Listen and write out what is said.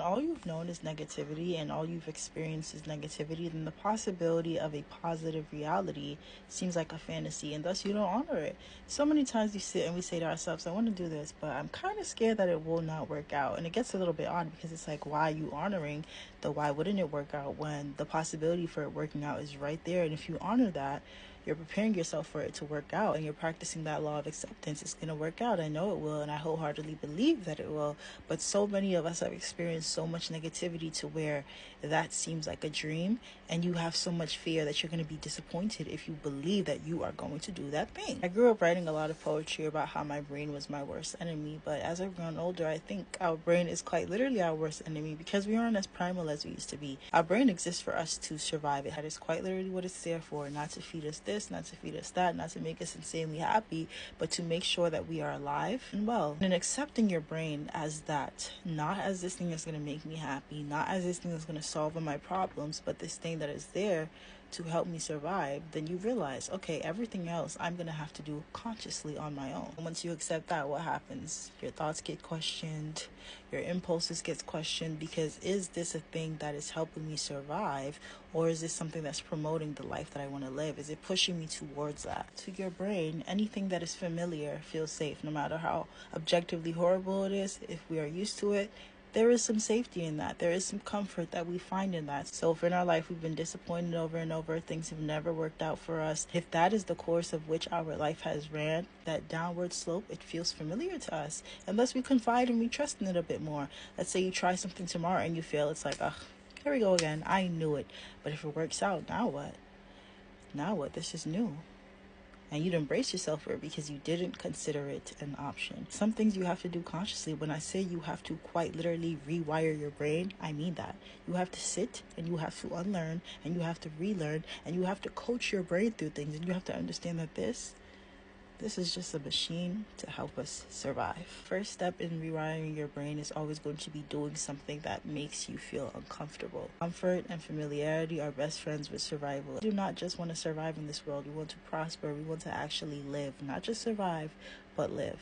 all you've known is negativity and all you've experienced is negativity, then the possibility of a positive reality seems like a fantasy, and thus you don't honor it. So many times we sit and we say to ourselves, I want to do this, but I'm kind of scared that it will not work out. And it gets a little bit odd because it's like, why are you honoring the why wouldn't it work out when the possibility for it working out is right there? And if you honor that, you're preparing yourself for it to work out and you're practicing that law of acceptance. It's going to work out. I know it will, and I wholeheartedly believe that it will. But so many of us have experienced so much negativity to where that seems like a dream, and you have so much fear that you're going to be disappointed if you believe that you are going to do that thing. I grew up writing a lot of poetry about how my brain was my worst enemy, but as I've grown older, I think our brain is quite literally our worst enemy because we aren't as primal as we used to be. Our brain exists for us to survive. It is quite literally what it's there for, not to feed us this, not to feed us that, not to make us insanely happy, but to make sure that we are alive and well. And accepting your brain as that, not as this thing that's going to make me happy, not as this thing that's going to solve all my problems, but this thing that is there to help me survive, then you realize, okay, everything else I'm going to have to do consciously on my own. Once you accept that, what happens? Your thoughts get questioned, your impulses get questioned, because is this a thing that is helping me survive, or is this something that's promoting the life that I want to live? Is it pushing me towards that? To your brain, anything that is familiar feels safe, no matter how objectively horrible it is. If we are used to it, there is some safety in that. There is some comfort that we find in that. So if in our life we've been disappointed over and over, things have never worked out for us, if that is the course of which our life has ran, that downward slope, it feels familiar to us. Unless we confide and we trust in it a bit more. Let's say you try something tomorrow and you fail. It's like, ugh, here we go again. I knew it. But if it works out, now what? Now what? This is new. And you'd embrace yourself for it because you didn't consider it an option. Some things you have to do consciously. When I say you have to quite literally rewire your brain, I mean that. You have to sit and you have to unlearn and you have to relearn and you have to coach your brain through things, and you have to understand that this is just a machine to help us survive. First step in rewiring your brain is always going to be doing something that makes you feel uncomfortable. Comfort and familiarity are best friends with survival. We do not just want to survive in this world. We want to prosper. We want to actually live, not just survive, but live.